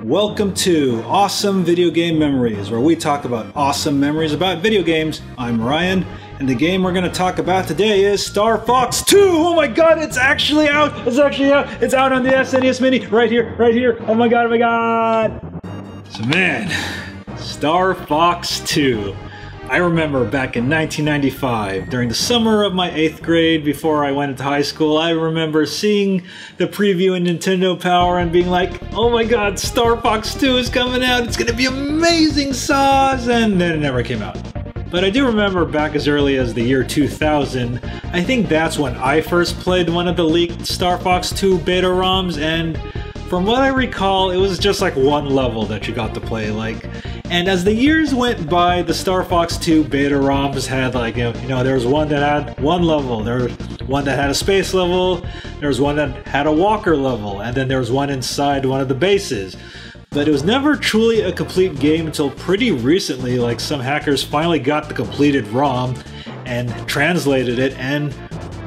Welcome to Awesome Video Game Memories, where we talk about awesome memories about video games. I'm Ryan, and the game we're going to talk about today is Starfox 2! Oh my god, it's actually out! It's actually out! It's out on the SNES Mini! Right here, right here! Oh my god, oh my god! So man, Starfox 2. I remember back in 1995, during the summer of my 8th grade, before I went into high school, I remember seeing the preview in Nintendo Power and being like, oh my god, Starfox 2 is coming out, it's gonna be amazing sauce! And then it never came out. But I do remember back as early as the year 2000, I think that's when I first played one of the leaked Starfox 2 beta ROMs, and from what I recall, it was just like one level that you got to play, and as the years went by, the Starfox 2 beta ROMs had there was one that had one level, there was one that had a space level, there was one that had a walker level, and then there was one inside one of the bases. But it was never truly a complete game until pretty recently, like some hackers finally got the completed ROM and translated it, and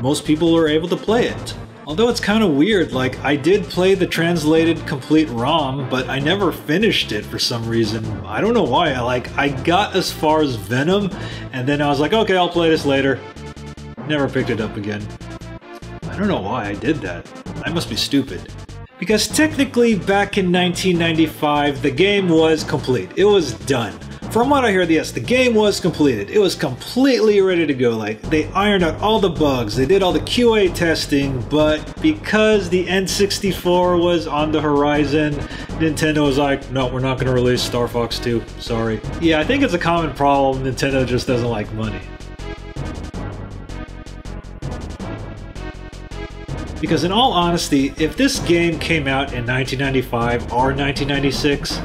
most people were able to play it. Although it's kind of weird, I did play the translated complete ROM, but I never finished it for some reason. I don't know why. I got as far as Venom, and then I was like, okay, I'll play this later. Never picked it up again. I don't know why I did that. I must be stupid. Because technically, back in 1995, the game was complete. It was done. From what I heard, yes, the game was completed. It was completely ready to go. They ironed out all the bugs, they did all the QA testing, but because the N64 was on the horizon, Nintendo was like, no, we're not going to release Starfox 2, sorry. Yeah, I think it's a common problem, Nintendo just doesn't like money. Because in all honesty, if this game came out in 1995 or 1996,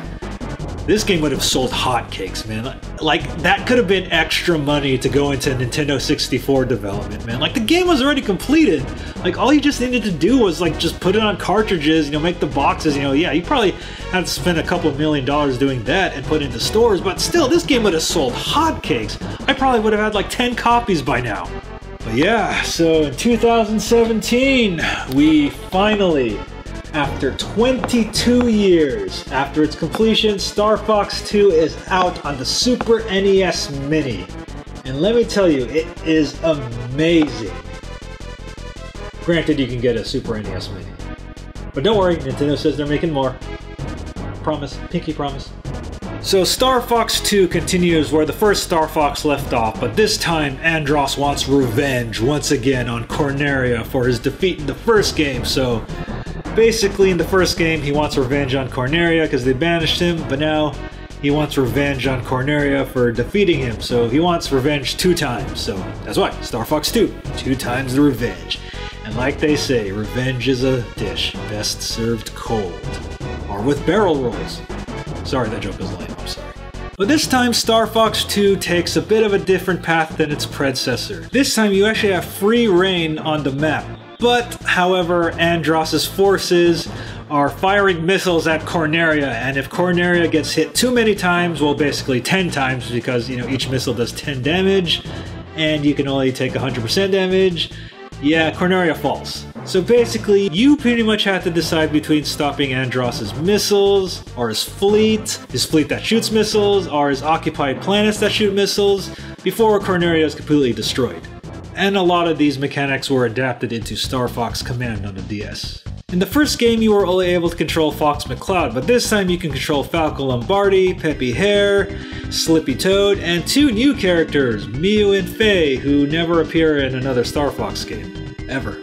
this game would have sold hotcakes, man. That could have been extra money to go into Nintendo 64 development, man. The game was already completed. All you just needed to do was, just put it on cartridges, make the boxes, yeah, you probably had to spend a couple $1 million doing that and put it into stores, but still, this game would have sold hotcakes. I probably would have had, 10 copies by now. But yeah, so in 2017, we finally, after 22 years after its completion, Starfox 2 is out on the Super NES Mini. And let me tell you, it is amazing. Granted, you can get a Super NES Mini. But don't worry, Nintendo says they're making more. Promise, pinky promise. So Starfox 2 continues where the first Starfox left off, but this time Andross wants revenge once again on Corneria for his defeat in the first game. So basically, in the first game, he wants revenge on Corneria because they banished him, but now he wants revenge on Corneria for defeating him, so he wants revenge 2 times. So that's why, Starfox 2, 2 times the revenge. And like they say, revenge is a dish best served cold. Or with barrel rolls. Sorry, that joke was lame, I'm sorry. But this time, Starfox 2 takes a bit of a different path than its predecessor. This time, you actually have free reign on the map. But, however, Andross's forces are firing missiles at Corneria, and if Corneria gets hit too many times, well, basically 10 times, because, each missile does 10 damage, and you can only take 100% damage, yeah, Corneria falls. So basically, you pretty much have to decide between stopping Andross's missiles, or his fleet that shoots missiles, or his occupied planets that shoot missiles, before Corneria is completely destroyed. And a lot of these mechanics were adapted into Starfox Command on the DS. In the first game, you were only able to control Fox McCloud, but this time you can control Falco Lombardi, Peppy Hare, Slippy Toad, and 2 new characters, Miu and Faye, who never appear in another Starfox game, ever.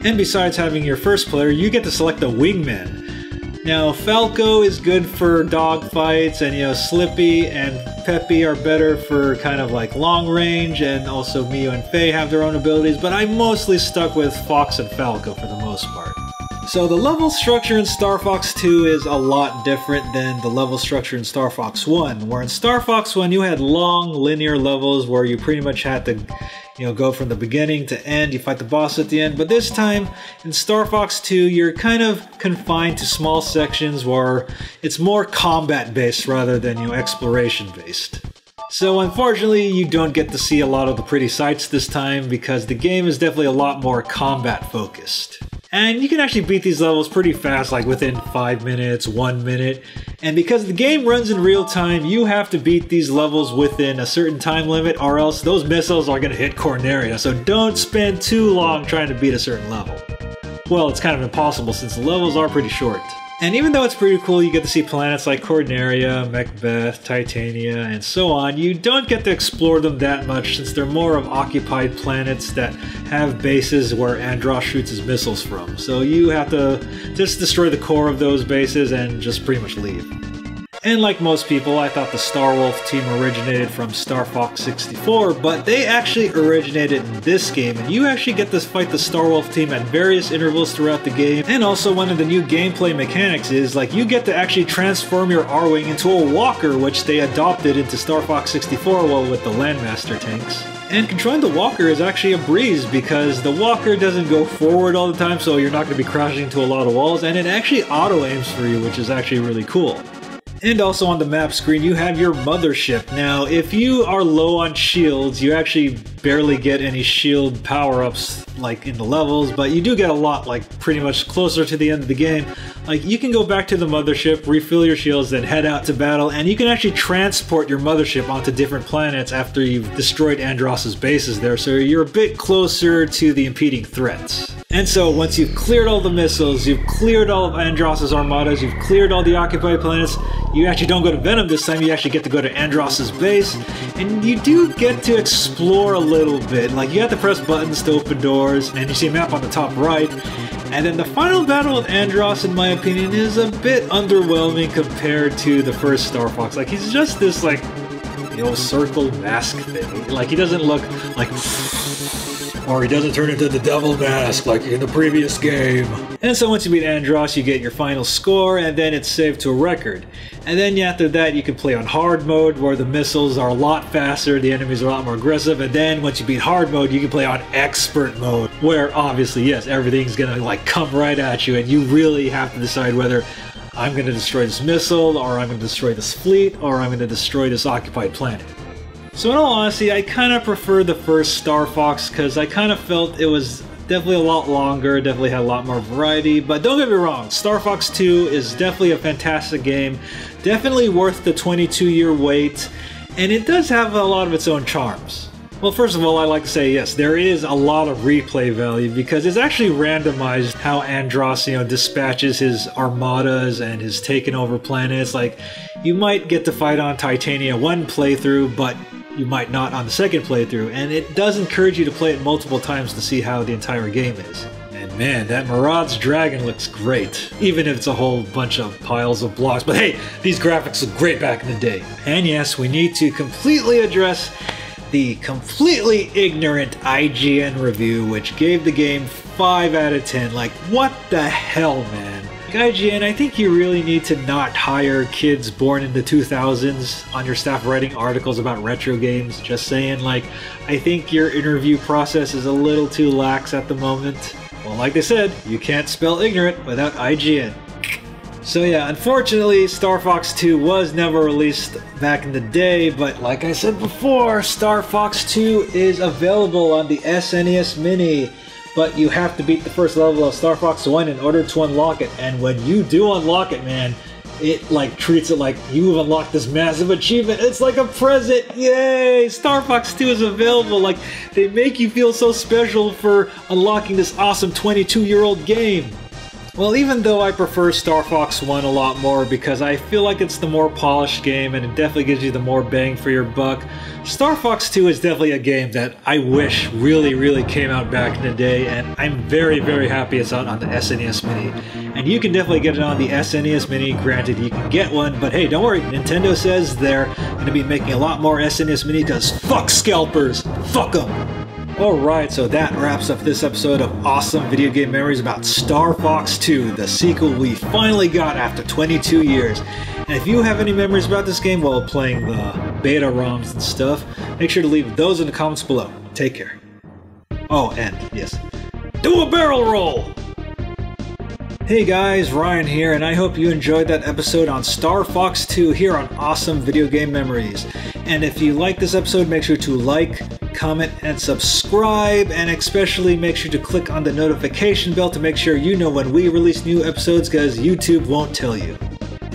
And besides having your first player, you get to select a wingman. Now, Falco is good for dogfights, and Slippy and Peppy are better for kind of long range, and also Miu and Faye have their own abilities, but I mostly stuck with Fox and Falco for the most part. So the level structure in Starfox 2 is a lot different than the level structure in Starfox 1, where in Starfox 1 you had long linear levels where you pretty much had to go from the beginning to end, you fight the boss at the end, but this time in Starfox 2 you're kind of confined to small sections where it's more combat based rather than exploration based. So unfortunately you don't get to see a lot of the pretty sights this time because the game is definitely a lot more combat focused. And you can actually beat these levels pretty fast, like within 5 minutes, 1 minute. And because the game runs in real time, you have to beat these levels within a certain time limit, or else those missiles are going to hit Corneria. So don't spend too long trying to beat a certain level. Well, it's kind of impossible since the levels are pretty short. And even though it's pretty cool, you get to see planets like Corneria, Macbeth, Titania, and so on, you don't get to explore them that much since they're more of occupied planets that have bases where Andross shoots his missiles from. So you have to just destroy the core of those bases and just pretty much leave. And like most people, I thought the Starwolf team originated from Starfox 64, but they actually originated in this game, and you actually get to fight the Starwolf team at various intervals throughout the game. And also one of the new gameplay mechanics is, like, you get to actually transform your R-Wing into a walker, which they adopted into Starfox 64, well, with the Landmaster tanks. And controlling the walker is actually a breeze because the walker doesn't go forward all the time, so you're not going to be crashing into a lot of walls, and it actually auto-aims for you, which is actually really cool. And also on the map screen, you have your mothership. Now, if you are low on shields, you actually barely get any shield power-ups like in the levels, but you do get a lot, like pretty much closer to the end of the game. Like, you can go back to the mothership, refill your shields, then head out to battle, and you can actually transport your mothership onto different planets after you've destroyed Andross's bases there, so you're a bit closer to the impeding threats. And so once you've cleared all the missiles, you've cleared all of Andross's armadas, you've cleared all the occupied planets, you actually don't go to Venom this time, you actually get to go to Andross's base, and you do get to explore a little bit. Like, you have to press buttons to open doors, and you see a map on the top right. And then the final battle with Andross, in my opinion, is a bit underwhelming compared to the first Starfox. Like, he's just this, like, you know, circle mask thing. Like, he doesn't look like... or he doesn't turn into the devil mask like in the previous game. And so once you beat Andross, you get your final score, and then it's saved to a record. And then after that, you can play on hard mode, where the missiles are a lot faster, the enemies are a lot more aggressive, and then once you beat hard mode, you can play on expert mode, where obviously, yes, everything's gonna like come right at you, and you really have to decide whether I'm gonna destroy this missile, or I'm gonna destroy this fleet, or I'm gonna destroy this occupied planet. So in all honesty, I kind of prefer the first Star Fox because I kind of felt it was definitely a lot longer, definitely had a lot more variety, but don't get me wrong, Star Fox 2 is definitely a fantastic game, definitely worth the 22-year wait, and it does have a lot of its own charms. Well, first of all, I'd like to say yes, there is a lot of replay value because it's actually randomized how Andross, you know, dispatches his armadas and his taken over planets. Like, you might get to fight on Titania one playthrough, but you might not on the second playthrough, and it does encourage you to play it multiple times to see how the entire game is. And man, that Maraud's dragon looks great, even if it's a whole bunch of piles of blocks. But hey, these graphics look great back in the day. And yes, we need to completely address the completely ignorant IGN review, which gave the game 5 out of 10. Like, what the hell, man? IGN, I think you really need to not hire kids born in the 2000s on your staff writing articles about retro games. Just saying, like, I think your interview process is a little too lax at the moment. Well, like they said, you can't spell ignorant without IGN. So yeah, unfortunately, Star Fox 2 was never released back in the day, but like I said before, Star Fox 2 is available on the SNES Mini. But you have to beat the first level of Star Fox 1 in order to unlock it. And when you do unlock it, man, it like treats it like you've unlocked this massive achievement. It's like a present. Yay! Star Fox 2 is available. Like, they make you feel so special for unlocking this awesome 22-year-old game. Well, even though I prefer Star Fox 1 a lot more because I feel like it's the more polished game and it definitely gives you the more bang for your buck, Star Fox 2 is definitely a game that I wish really came out back in the day, and I'm very happy it's out on the SNES Mini. And you can definitely get it on the SNES Mini, granted you can get one, but hey, don't worry, Nintendo says they're going to be making a lot more SNES Mini because fuck scalpers! Fuck them! Alright, so that wraps up this episode of awesome video game memories about Star Fox 2, the sequel we finally got after 22 years. And if you have any memories about this game while playing the beta ROMs and stuff, make sure to leave those in the comments below. Take care. Oh, and yes, do a barrel roll! Hey guys, Ryan here, and I hope you enjoyed that episode on Star Fox 2 here on Awesome Video Game Memories. And if you like this episode, make sure to like, comment, and subscribe, and especially make sure to click on the notification bell to make sure you know when we release new episodes, because YouTube won't tell you.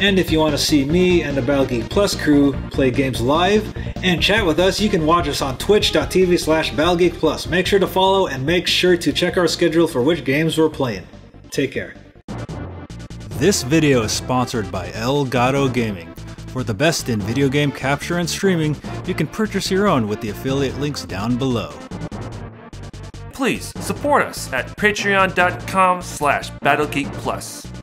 And if you want to see me and the Battle Geek Plus crew play games live and chat with us, you can watch us on twitch.tv/BattleGeekPlus. Make sure to follow and make sure to check our schedule for which games we're playing. Take care. This video is sponsored by Elgato Gaming. For the best in video game capture and streaming, you can purchase your own with the affiliate links down below. Please support us at patreon.com/BattleGeekPlus.